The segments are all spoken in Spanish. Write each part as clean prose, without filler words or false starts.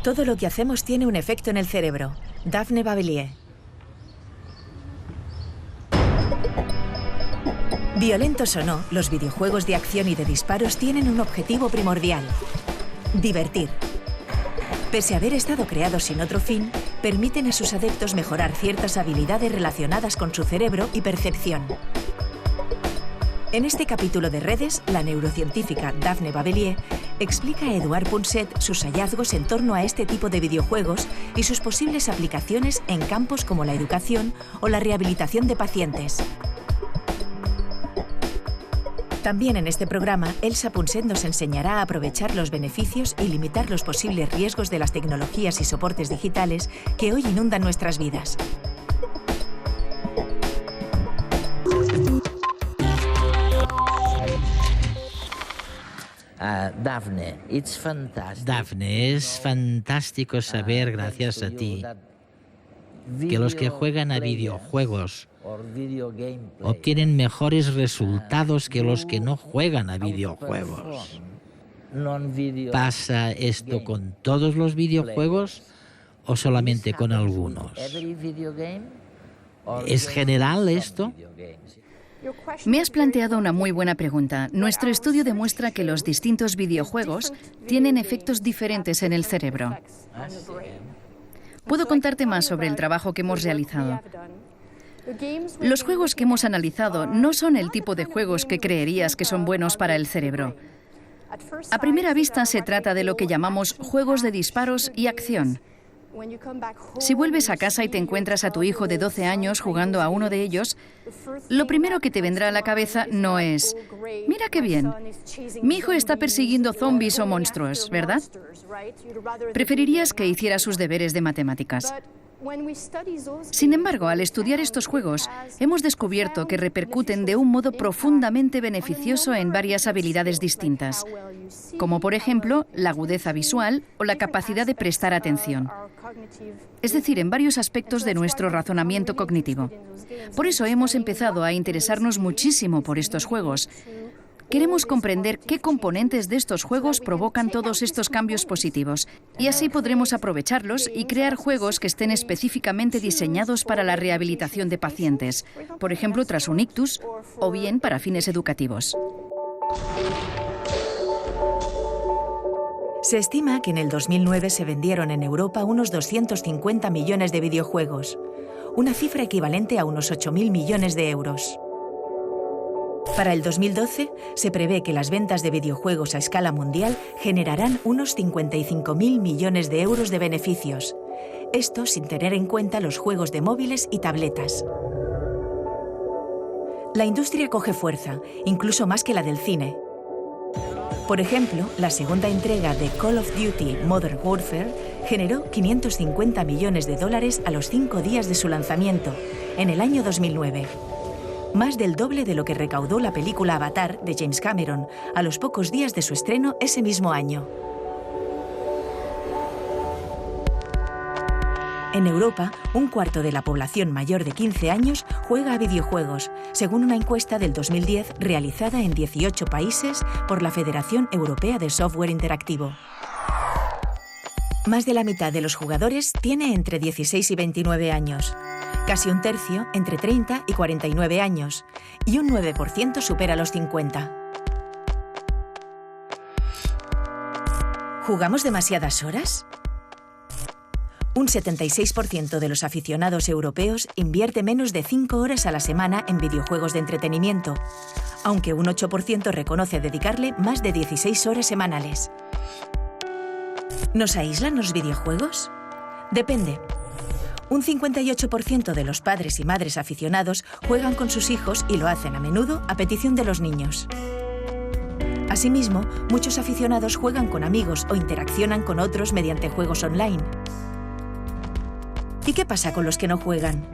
Todo lo que hacemos tiene un efecto en el cerebro. Daphne Bavillier. Violentos o no, los videojuegos de acción y de disparos tienen un objetivo primordial: divertir. Pese a haber estado creados sin otro fin, permiten a sus adeptos mejorar ciertas habilidades relacionadas con su cerebro y percepción. En este capítulo de Redes, la neurocientífica Daphne Bavillier explica a Eduard Punset sus hallazgos en torno a este tipo de videojuegos y sus posibles aplicaciones en campos como la educación o la rehabilitación de pacientes. También en este programa, Elsa Punset nos enseñará a aprovechar los beneficios y limitar los posibles riesgos de las tecnologías y soportes digitales que hoy inundan nuestras vidas. Daphne, es fantástico saber, gracias a ti, que los que juegan a videojuegos obtienen mejores resultados que los que no juegan a videojuegos. ¿Pasa esto con todos los videojuegos o solamente con algunos? ¿Es general esto? Me has planteado una muy buena pregunta. Nuestro estudio demuestra que los distintos videojuegos tienen efectos diferentes en el cerebro. Puedo contarte más sobre el trabajo que hemos realizado. Los juegos que hemos analizado no son el tipo de juegos que creerías que son buenos para el cerebro. A primera vista se trata de lo que llamamos juegos de disparos y acción. Si vuelves a casa y te encuentras a tu hijo de 12 años jugando a uno de ellos, lo primero que te vendrá a la cabeza no es: mira qué bien, mi hijo está persiguiendo zombies o monstruos, ¿verdad? Preferirías que hiciera sus deberes de matemáticas. Sin embargo, al estudiar estos juegos, hemos descubierto que repercuten de un modo profundamente beneficioso en varias habilidades distintas, como por ejemplo la agudeza visual o la capacidad de prestar atención. Es decir, en varios aspectos de nuestro razonamiento cognitivo. Por eso hemos empezado a interesarnos muchísimo por estos juegos. Queremos comprender qué componentes de estos juegos provocan todos estos cambios positivos, y así podremos aprovecharlos y crear juegos que estén específicamente diseñados para la rehabilitación de pacientes, por ejemplo tras un ictus, o bien para fines educativos. Se estima que en el 2009 se vendieron en Europa unos 250 millones de videojuegos, una cifra equivalente a unos 8.000 millones de euros. Para el 2012, se prevé que las ventas de videojuegos a escala mundial generarán unos 55.000 millones de euros de beneficios. Esto sin tener en cuenta los juegos de móviles y tabletas. La industria coge fuerza, incluso más que la del cine. Por ejemplo, la segunda entrega de Call of Duty Modern Warfare generó 550 millones de dólares a los 5 días de su lanzamiento, en el año 2009. Más del doble de lo que recaudó la película Avatar de James Cameron a los pocos días de su estreno ese mismo año. En Europa, un cuarto de la población mayor de 15 años juega a videojuegos, según una encuesta del 2010 realizada en 18 países por la Federación Europea de Software Interactivo. Más de la mitad de los jugadores tiene entre 16 y 29 años. Casi un tercio entre 30 y 49 años, y un 9% supera los 50. ¿Jugamos demasiadas horas? Un 76% de los aficionados europeos invierte menos de 5 horas a la semana en videojuegos de entretenimiento, aunque un 8% reconoce dedicarle más de 16 horas semanales. ¿Nos aíslan los videojuegos? Depende. Un 58% de los padres y madres aficionados juegan con sus hijos y lo hacen a menudo a petición de los niños. Asimismo, muchos aficionados juegan con amigos o interaccionan con otros mediante juegos online. ¿Y qué pasa con los que no juegan?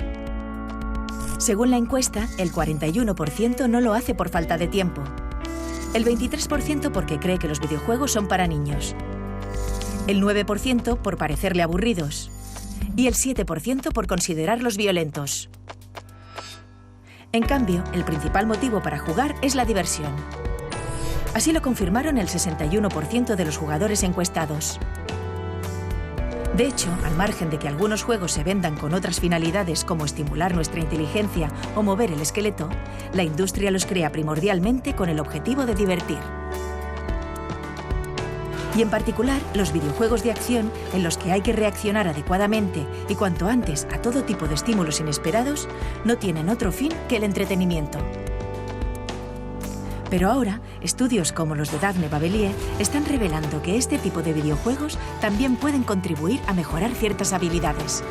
Según la encuesta, el 41% no lo hace por falta de tiempo. El 23% porque cree que los videojuegos son para niños. El 9% por parecerle aburridos. Y el 7% por considerarlos violentos. En cambio, el principal motivo para jugar es la diversión. Así lo confirmaron el 61% de los jugadores encuestados. De hecho, al margen de que algunos juegos se vendan con otras finalidades como estimular nuestra inteligencia o mover el esqueleto, la industria los crea primordialmente con el objetivo de divertir. Y en particular, los videojuegos de acción en los que hay que reaccionar adecuadamente y cuanto antes a todo tipo de estímulos inesperados, no tienen otro fin que el entretenimiento. Pero ahora, estudios como los de Daphne Babelie están revelando que este tipo de videojuegos también pueden contribuir a mejorar ciertas habilidades.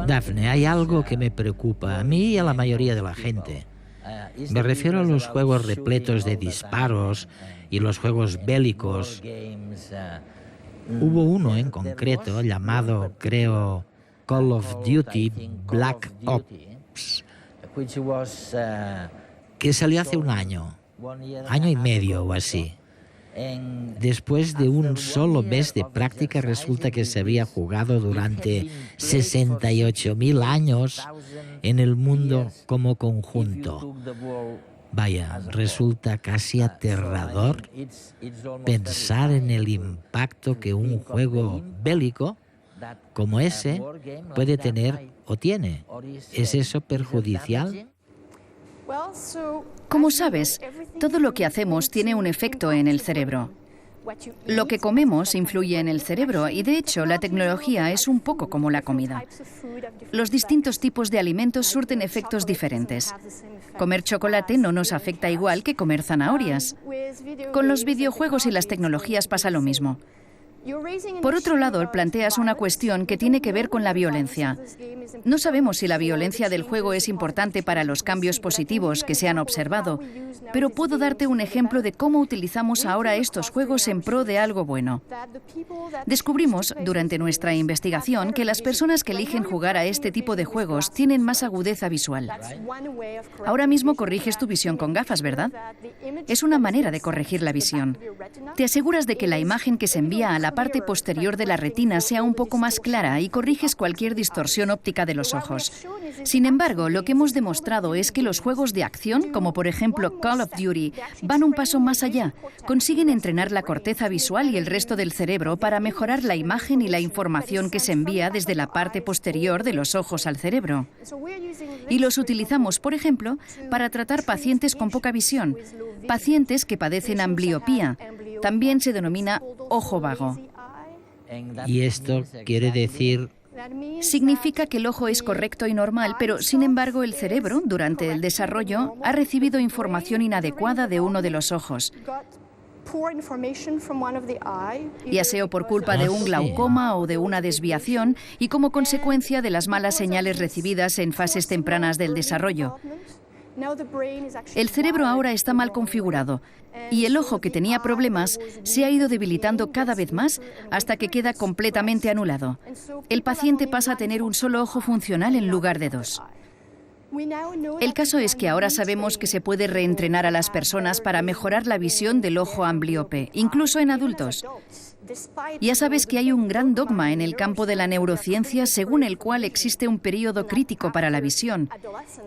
Daphne, hay algo que me preocupa a mí y a la mayoría de la gente. Me refiero a los juegos repletos de disparos y los juegos bélicos. Hubo uno en concreto llamado, creo, Call of Duty Black Ops, que salió hace un año y medio o así. Después de un solo mes de práctica, resulta que se había jugado durante 68.000 años en el mundo como conjunto. Vaya, resulta casi aterrador pensar en el impacto que un juego bélico como ese puede tener o tiene. ¿Es eso perjudicial? Como sabes, todo lo que hacemos tiene un efecto en el cerebro. Lo que comemos influye en el cerebro y, de hecho, la tecnología es un poco como la comida. Los distintos tipos de alimentos surten efectos diferentes. Comer chocolate no nos afecta igual que comer zanahorias. Con los videojuegos y las tecnologías pasa lo mismo. Por otro lado, planteas una cuestión que tiene que ver con la violencia. No sabemos si la violencia del juego es importante para los cambios positivos que se han observado, pero puedo darte un ejemplo de cómo utilizamos ahora estos juegos en pro de algo bueno. Descubrimos, durante nuestra investigación, que las personas que eligen jugar a este tipo de juegos tienen más agudeza visual. Ahora mismo corriges tu visión con gafas, ¿verdad? Es una manera de corregir la visión. Te aseguras de que la imagen que se envía a la parte posterior de la retina sea un poco más clara y corriges cualquier distorsión óptica de los ojos. Sin embargo, lo que hemos demostrado es que los juegos de acción, como por ejemplo Call of Duty, van un paso más allá. Consiguen entrenar la corteza visual y el resto del cerebro para mejorar la imagen y la información que se envía desde la parte posterior de los ojos al cerebro. Y los utilizamos, por ejemplo, para tratar pacientes con poca visión, pacientes que padecen ambliopía. También se denomina ojo vago. ¿Y esto quiere decir? Significa que el ojo es correcto y normal, pero sin embargo el cerebro, durante el desarrollo, ha recibido información inadecuada de uno de los ojos, ya sea por culpa de un glaucoma o de una desviación, y como consecuencia de las malas señales recibidas en fases tempranas del desarrollo. El cerebro ahora está mal configurado y el ojo que tenía problemas se ha ido debilitando cada vez más hasta que queda completamente anulado. El paciente pasa a tener un solo ojo funcional en lugar de dos. El caso es que ahora sabemos que se puede reentrenar a las personas para mejorar la visión del ojo amblíope, incluso en adultos. Ya sabes que hay un gran dogma en el campo de la neurociencia según el cual existe un periodo crítico para la visión.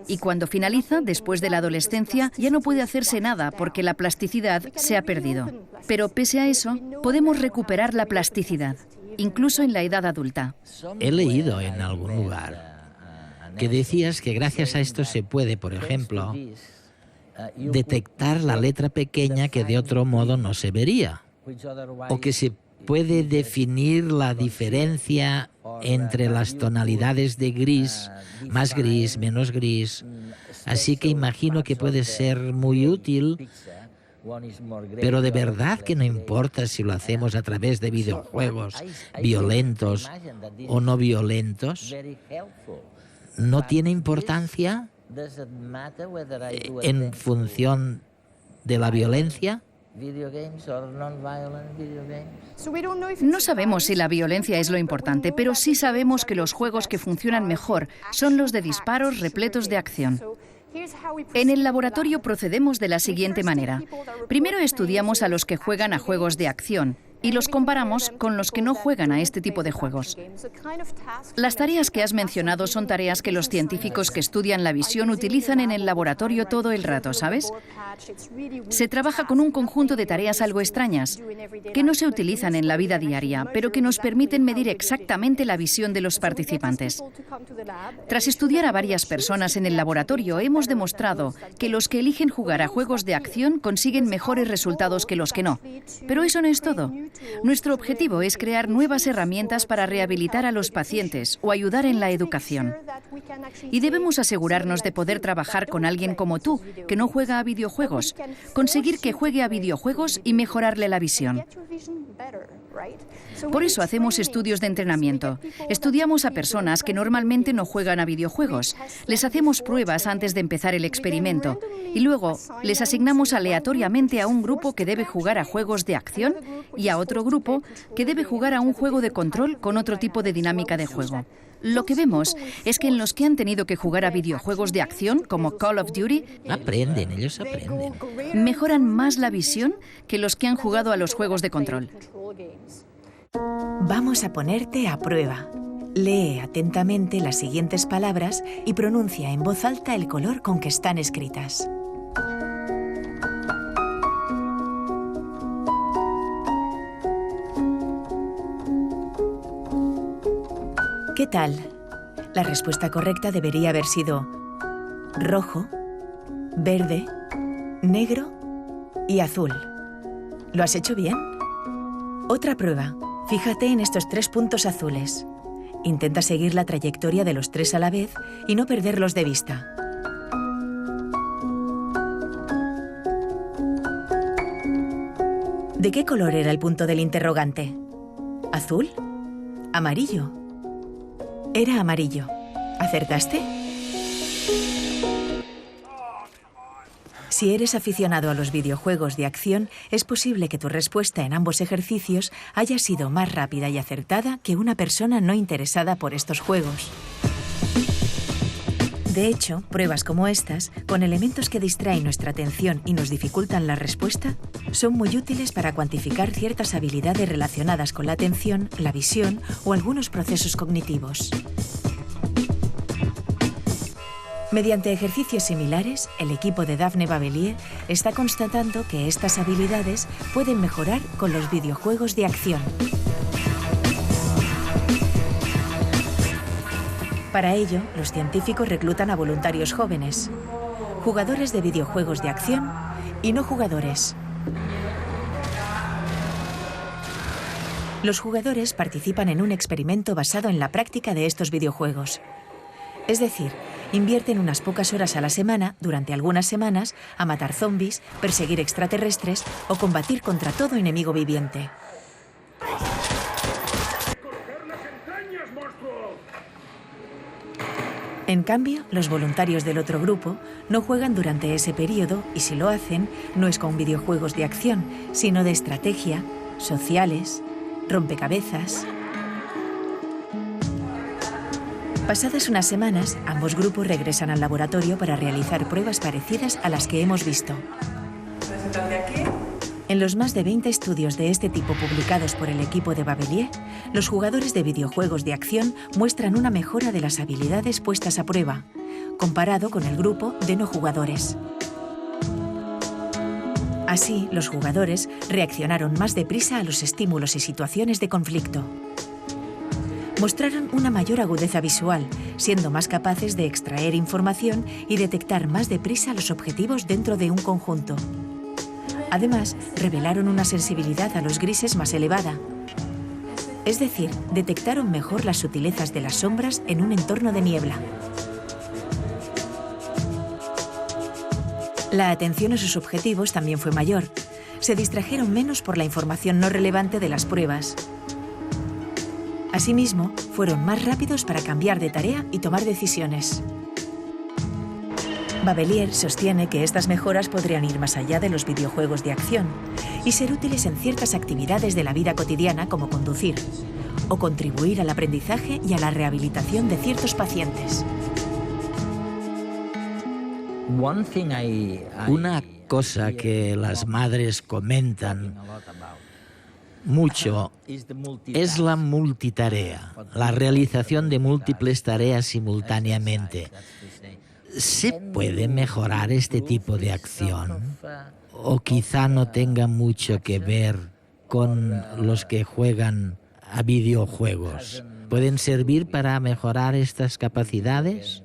Y cuando finaliza, después de la adolescencia, ya no puede hacerse nada porque la plasticidad se ha perdido. Pero pese a eso, podemos recuperar la plasticidad, incluso en la edad adulta. He leído en algún lugar que decías que gracias a esto se puede, por ejemplo, detectar la letra pequeña que de otro modo no se vería, o que se puede definir la diferencia entre las tonalidades de gris, más gris, menos gris. Así que imagino que puede ser muy útil, pero de verdad que no importa si lo hacemos a través de videojuegos violentos o no violentos. ¿No tiene importancia en función de la violencia? No sabemos si la violencia es lo importante, pero sí sabemos que los juegos que funcionan mejor son los de disparos repletos de acción. En el laboratorio procedemos de la siguiente manera. Primero estudiamos a los que juegan a juegos de acción y los comparamos con los que no juegan a este tipo de juegos. Las tareas que has mencionado son tareas que los científicos que estudian la visión utilizan en el laboratorio todo el rato, ¿sabes? Se trabaja con un conjunto de tareas algo extrañas, que no se utilizan en la vida diaria, pero que nos permiten medir exactamente la visión de los participantes. Tras estudiar a varias personas en el laboratorio, hemos demostrado que los que eligen jugar a juegos de acción consiguen mejores resultados que los que no. Pero eso no es todo. Nuestro objetivo es crear nuevas herramientas para rehabilitar a los pacientes o ayudar en la educación. Y debemos asegurarnos de poder trabajar con alguien como tú, que no juega a videojuegos, conseguir que juegue a videojuegos y mejorarle la visión. Por eso hacemos estudios de entrenamiento. Estudiamos a personas que normalmente no juegan a videojuegos. Les hacemos pruebas antes de empezar el experimento y luego les asignamos aleatoriamente a un grupo que debe jugar a juegos de acción y a otro grupo que debe jugar a un juego de control con otro tipo de dinámica de juego. Lo que vemos es que en los que han tenido que jugar a videojuegos de acción, como Call of Duty, Ellos aprenden. mejoran más la visión que los que han jugado a los juegos de control. Vamos a ponerte a prueba. Lee atentamente las siguientes palabras y pronuncia en voz alta el color con que están escritas. ¿Qué tal? La respuesta correcta debería haber sido rojo, verde, negro y azul. ¿Lo has hecho bien? Otra prueba. Fíjate en estos 3 puntos azules. Intenta seguir la trayectoria de los 3 a la vez y no perderlos de vista. ¿De qué color era el punto del interrogante? ¿Azul? ¿Amarillo? Era amarillo. ¿Acertaste? Si eres aficionado a los videojuegos de acción, es posible que tu respuesta en ambos ejercicios haya sido más rápida y acertada que una persona no interesada por estos juegos. De hecho, pruebas como estas, con elementos que distraen nuestra atención y nos dificultan la respuesta, son muy útiles para cuantificar ciertas habilidades relacionadas con la atención, la visión o algunos procesos cognitivos. Mediante ejercicios similares, el equipo de Daphne Bavelier está constatando que estas habilidades pueden mejorar con los videojuegos de acción. Para ello, los científicos reclutan a voluntarios jóvenes, jugadores de videojuegos de acción y no jugadores. Los jugadores participan en un experimento basado en la práctica de estos videojuegos. Es decir, invierten unas pocas horas a la semana, durante algunas semanas, a matar zombies, perseguir extraterrestres o combatir contra todo enemigo viviente. En cambio, los voluntarios del otro grupo no juegan durante ese periodo y si lo hacen, no es con videojuegos de acción, sino de estrategia, sociales, rompecabezas. Pasadas unas semanas, ambos grupos regresan al laboratorio para realizar pruebas parecidas a las que hemos visto. En los más de 20 estudios de este tipo publicados por el equipo de Bavelier, los jugadores de videojuegos de acción muestran una mejora de las habilidades puestas a prueba, comparado con el grupo de no jugadores. Así, los jugadores reaccionaron más deprisa a los estímulos y situaciones de conflicto. Mostraron una mayor agudeza visual, siendo más capaces de extraer información y detectar más deprisa los objetivos dentro de un conjunto. Además, revelaron una sensibilidad a los grises más elevada. Es decir, detectaron mejor las sutilezas de las sombras en un entorno de niebla. La atención a sus objetivos también fue mayor. Se distrajeron menos por la información no relevante de las pruebas. Asimismo, fueron más rápidos para cambiar de tarea y tomar decisiones. Bavelier sostiene que estas mejoras podrían ir más allá de los videojuegos de acción y ser útiles en ciertas actividades de la vida cotidiana como conducir, o contribuir al aprendizaje y a la rehabilitación de ciertos pacientes. Una cosa que las madres comentan mucho es la multitarea, la realización de múltiples tareas simultáneamente. ¿Se puede mejorar este tipo de acción? ¿O quizá no tenga mucho que ver con los que juegan a videojuegos? ¿Pueden servir para mejorar estas capacidades?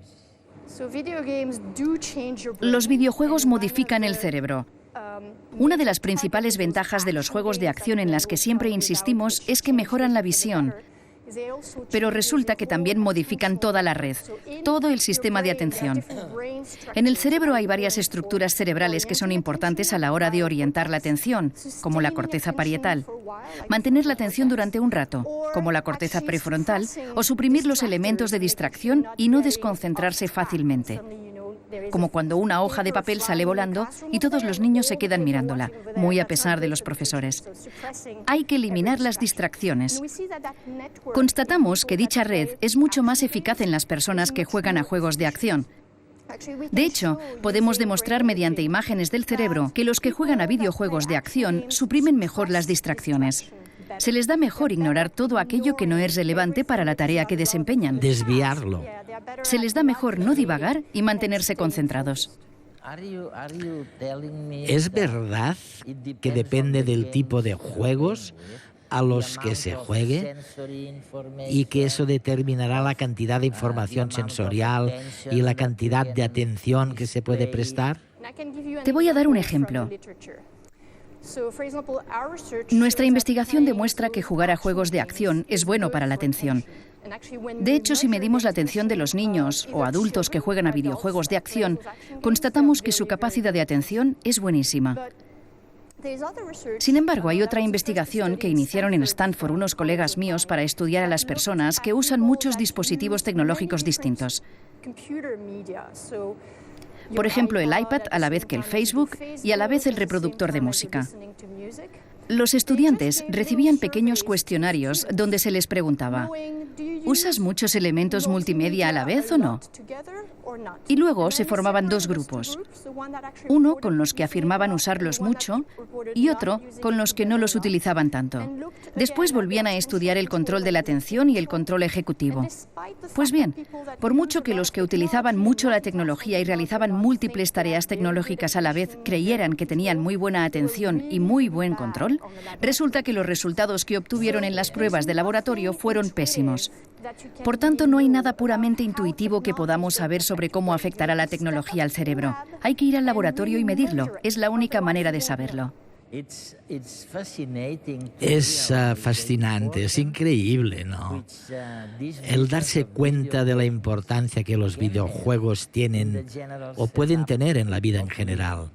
Los videojuegos modifican el cerebro. Una de las principales ventajas de los juegos de acción en las que siempre insistimos es que mejoran la visión. Pero resulta que también modifican toda la red, todo el sistema de atención. En el cerebro hay varias estructuras cerebrales que son importantes a la hora de orientar la atención, como la corteza parietal, mantener la atención durante un rato, como la corteza prefrontal, o suprimir los elementos de distracción y no desconcentrarse fácilmente, como cuando una hoja de papel sale volando y todos los niños se quedan mirándola, muy a pesar de los profesores. Hay que eliminar las distracciones. Constatamos que dicha red es mucho más eficaz en las personas que juegan a juegos de acción. De hecho, podemos demostrar mediante imágenes del cerebro que los que juegan a videojuegos de acción suprimen mejor las distracciones. Se les da mejor ignorar todo aquello que no es relevante para la tarea que desempeñan. Desviarlo. Se les da mejor no divagar y mantenerse concentrados. ¿Es verdad que depende del tipo de juegos a los que se juegue y que eso determinará la cantidad de información sensorial y la cantidad de atención que se puede prestar? Te voy a dar un ejemplo. Nuestra investigación demuestra que jugar a juegos de acción es bueno para la atención. De hecho, si medimos la atención de los niños o adultos que juegan a videojuegos de acción, constatamos que su capacidad de atención es buenísima. Sin embargo, hay otra investigación que iniciaron en Stanford unos colegas míos para estudiar a las personas que usan muchos dispositivos tecnológicos distintos. Por ejemplo, el iPad a la vez que el Facebook y a la vez el reproductor de música. Los estudiantes recibían pequeños cuestionarios donde se les preguntaba: ¿usas muchos elementos multimedia a la vez o no? Y luego se formaban dos grupos. Uno con los que afirmaban usarlos mucho y otro con los que no los utilizaban tanto. Después volvían a estudiar el control de la atención y el control ejecutivo. Pues bien, por mucho que los que utilizaban mucho la tecnología y realizaban múltiples tareas tecnológicas a la vez creyeran que tenían muy buena atención y muy buen control, resulta que los resultados que obtuvieron en las pruebas de laboratorio fueron pésimos. Por tanto, no hay nada puramente intuitivo que podamos saber sobre cómo afectará la tecnología al cerebro. Hay que ir al laboratorio y medirlo. Es la única manera de saberlo. Es fascinante, es increíble, ¿no? El darse cuenta de la importancia que los videojuegos tienen o pueden tener en la vida en general.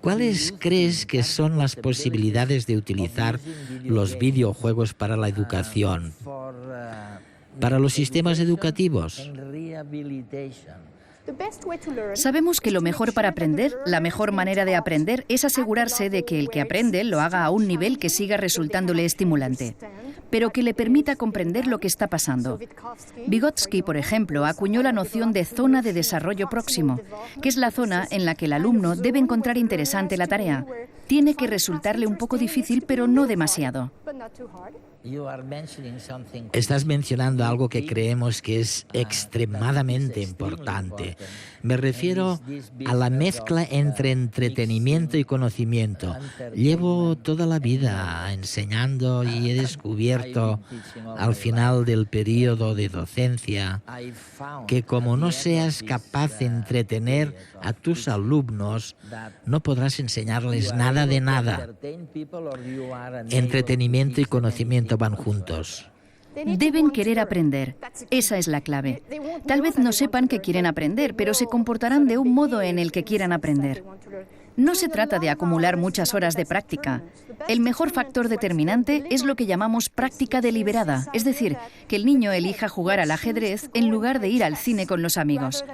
¿Cuáles crees que son las posibilidades de utilizar los videojuegos para la educación, para los sistemas educativos? Sabemos que lo mejor para aprender, la mejor manera de aprender, es asegurarse de que el que aprende lo haga a un nivel que siga resultándole estimulante, pero que le permita comprender lo que está pasando. Vygotsky, por ejemplo, acuñó la noción de zona de desarrollo próximo, que es la zona en la que el alumno debe encontrar interesante la tarea. Tiene que resultarle un poco difícil, pero no demasiado. Estás mencionando algo que creemos que es extremadamente importante. Me refiero a la mezcla entre entretenimiento y conocimiento. Llevo toda la vida enseñando y he descubierto al final del periodo de docencia que como no seas capaz de entretener a tus alumnos, no podrás enseñarles nada de nada. Entretenimiento y conocimiento van juntos. Deben querer aprender. Esa es la clave. Tal vez no sepan que quieren aprender, pero se comportarán de un modo en el que quieran aprender. No se trata de acumular muchas horas de práctica. El mejor factor determinante es lo que llamamos práctica deliberada, es decir, que el niño elija jugar al ajedrez en lugar de ir al cine con los amigos.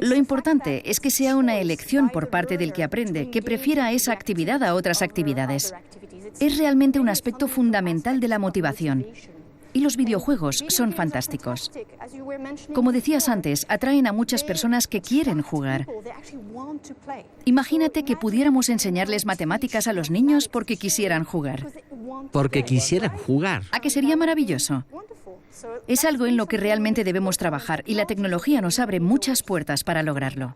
Lo importante es que sea una elección por parte del que aprende, que prefiera esa actividad a otras actividades. Es realmente un aspecto fundamental de la motivación. Y los videojuegos son fantásticos. Como decías antes, atraen a muchas personas que quieren jugar. Imagínate que pudiéramos enseñarles matemáticas a los niños porque quisieran jugar. Porque quisieran jugar. ¿A qué sería maravilloso? Es algo en lo que realmente debemos trabajar y la tecnología nos abre muchas puertas para lograrlo.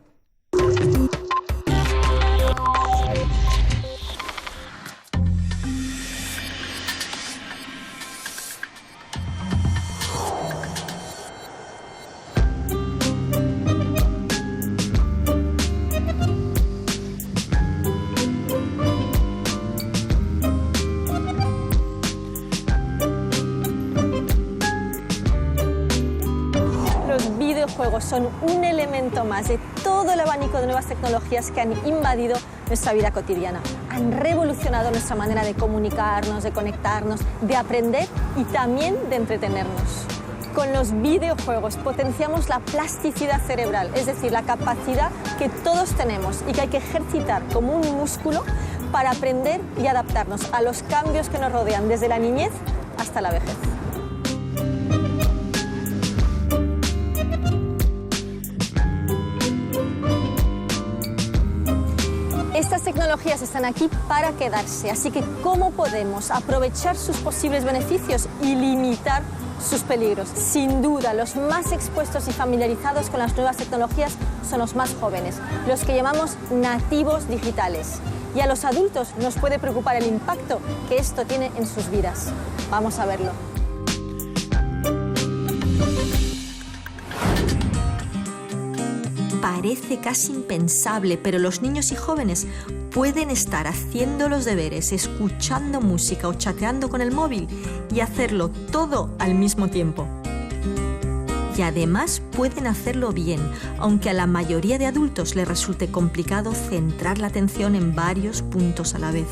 Juegos son un elemento más de todo el abanico de nuevas tecnologías que han invadido nuestra vida cotidiana. Han revolucionado nuestra manera de comunicarnos, de conectarnos, de aprender y también de entretenernos. Con los videojuegos potenciamos la plasticidad cerebral, es decir, la capacidad que todos tenemos y que hay que ejercitar como un músculo para aprender y adaptarnos a los cambios que nos rodean desde la niñez hasta la vejez. Estas tecnologías están aquí para quedarse, así que ¿cómo podemos aprovechar sus posibles beneficios y limitar sus peligros? Sin duda, los más expuestos y familiarizados con las nuevas tecnologías son los más jóvenes, los que llamamos nativos digitales. Y a los adultos nos puede preocupar el impacto que esto tiene en sus vidas. Vamos a verlo. Parece casi impensable, pero los niños y jóvenes pueden estar haciendo los deberes, escuchando música o chateando con el móvil y hacerlo todo al mismo tiempo. Y además pueden hacerlo bien, aunque a la mayoría de adultos les resulte complicado centrar la atención en varios puntos a la vez.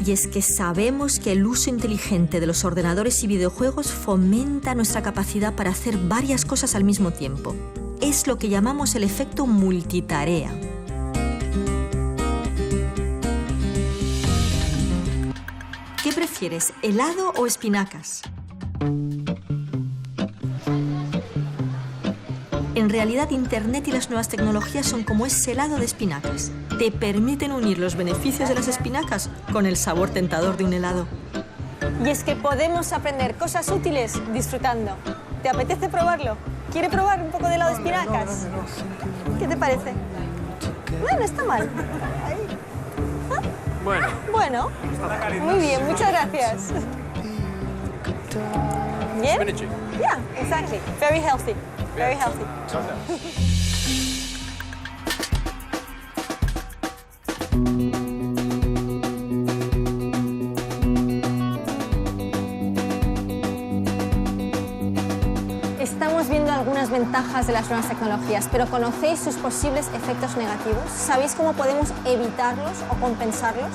Y es que sabemos que el uso inteligente de los ordenadores y videojuegos fomenta nuestra capacidad para hacer varias cosas al mismo tiempo. Es lo que llamamos el efecto multitarea. ¿Qué prefieres, helado o espinacas? En realidad, Internet y las nuevas tecnologías son como ese helado de espinacas. Te permiten unir los beneficios de las espinacas con el sabor tentador de un helado. Y es que podemos aprender cosas útiles disfrutando. ¿Te apetece probarlo? ¿Quiere probar un poco de helado de espinacas? ¿Qué te parece? Bueno, está mal. ¿Ah? Bueno. Muy bien, muchas gracias. ¿Bien? Yeah, exactly. Very healthy. Very healthy. Estamos viendo algunas ventajas de las nuevas tecnologías, pero ¿conocéis sus posibles efectos negativos? ¿Sabéis cómo podemos evitarlos o compensarlos?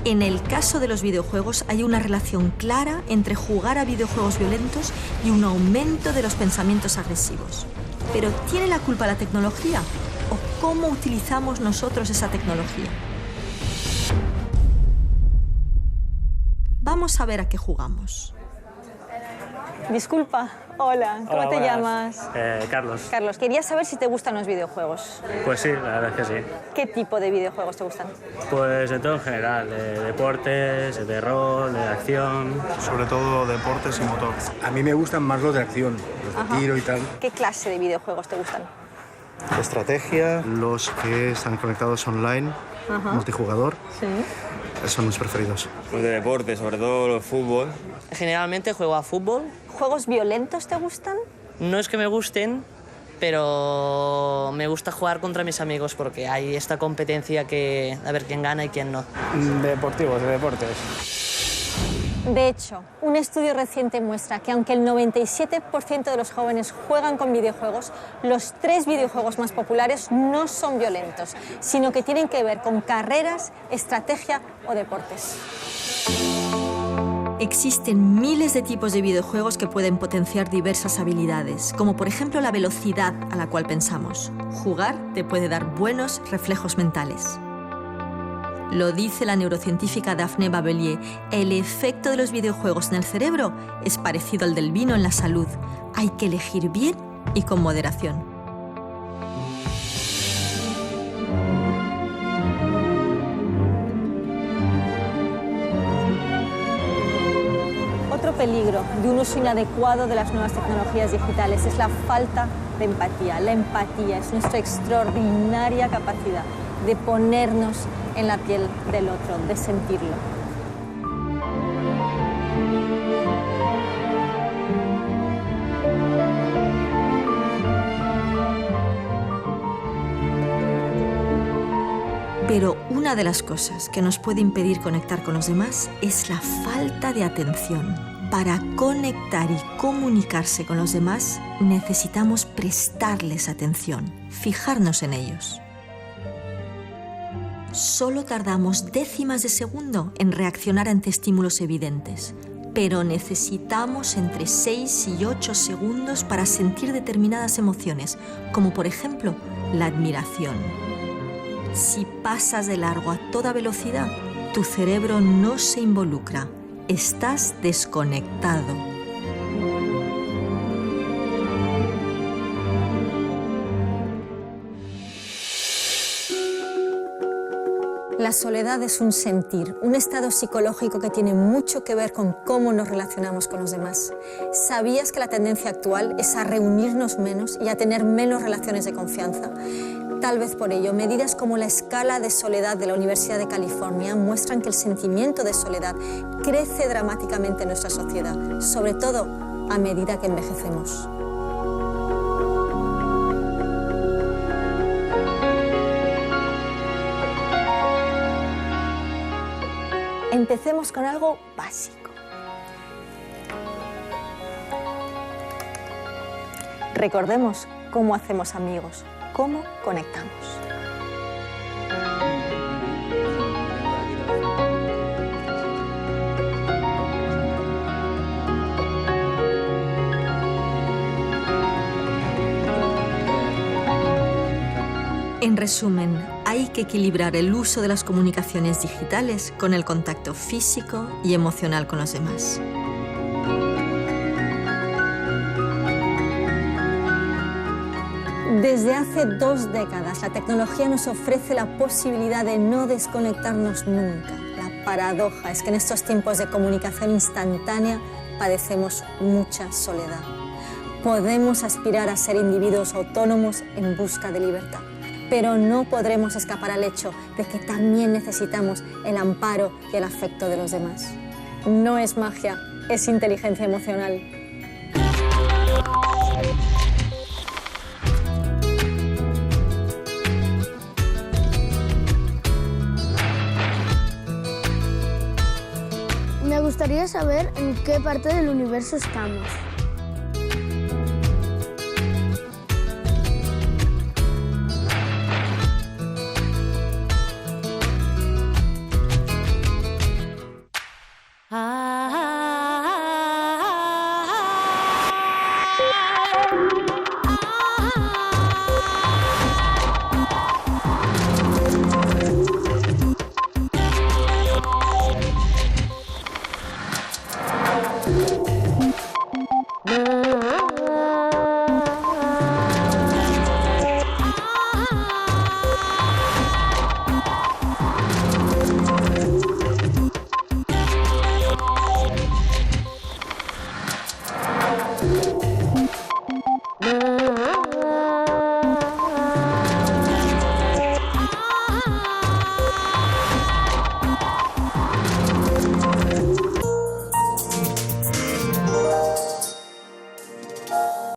En el caso de los videojuegos hay una relación clara entre jugar a videojuegos violentos y un aumento de los pensamientos agresivos. ¿Pero tiene la culpa la tecnología o cómo utilizamos nosotros esa tecnología? Vamos a ver a qué jugamos. Disculpa, hola, ¿cómo te llamas? Carlos. Carlos, quería saber si te gustan los videojuegos. Pues sí, la verdad es que sí. ¿Qué tipo de videojuegos te gustan? Pues de todo en general, de deportes, de rol, de acción. Sobre todo deportes y motor. A mí me gustan más los de acción, los de tiro y tal. ¿Qué clase de videojuegos te gustan? Estrategia, los que están conectados online, multijugador. Sí. Son mis preferidos. Pues de deporte, sobre todo el fútbol. Generalmente juego a fútbol. ¿Juegos violentos te gustan? No es que me gusten, pero me gusta jugar contra mis amigos porque hay esta competencia que a ver quién gana y quién no. Deportivos, de deportes. De hecho, un estudio reciente muestra que aunque el 97% de los jóvenes juegan con videojuegos, los 3 videojuegos más populares no son violentos, sino que tienen que ver con carreras, estrategia o deportes. Existen miles de tipos de videojuegos que pueden potenciar diversas habilidades, como por ejemplo la velocidad a la cual pensamos. Jugar te puede dar buenos reflejos mentales. Lo dice la neurocientífica Daphne Babelier, el efecto de los videojuegos en el cerebro es parecido al del vino en la salud. Hay que elegir bien y con moderación. Otro peligro de un uso inadecuado de las nuevas tecnologías digitales es la falta de empatía. La empatía es nuestra extraordinaria capacidad de ponernos en la piel del otro, de sentirlo. Pero una de las cosas que nos puede impedir conectar con los demás es la falta de atención. Para conectar y comunicarse con los demás, necesitamos prestarles atención, fijarnos en ellos. Solo tardamos décimas de segundo en reaccionar ante estímulos evidentes, pero necesitamos entre 6 y 8 segundos para sentir determinadas emociones, como por ejemplo la admiración. Si pasas de largo a toda velocidad, tu cerebro no se involucra. Estás desconectado. La soledad es un sentir, un estado psicológico que tiene mucho que ver con cómo nos relacionamos con los demás. ¿Sabías que la tendencia actual es a reunirnos menos y a tener menos relaciones de confianza? Tal vez por ello, medidas como la escala de soledad de la Universidad de California muestran que el sentimiento de soledad crece dramáticamente en nuestra sociedad, sobre todo a medida que envejecemos. Empecemos con algo básico. Recordemos cómo hacemos amigos, cómo conectamos. En resumen, hay que equilibrar el uso de las comunicaciones digitales con el contacto físico y emocional con los demás. Desde hace 2 décadas, la tecnología nos ofrece la posibilidad de no desconectarnos nunca. La paradoja es que en estos tiempos de comunicación instantánea padecemos mucha soledad. Podemos aspirar a ser individuos autónomos en busca de libertad, pero no podremos escapar al hecho de que también necesitamos el amparo y el afecto de los demás. No es magia, es inteligencia emocional. Me gustaría saber en qué parte del universo estamos.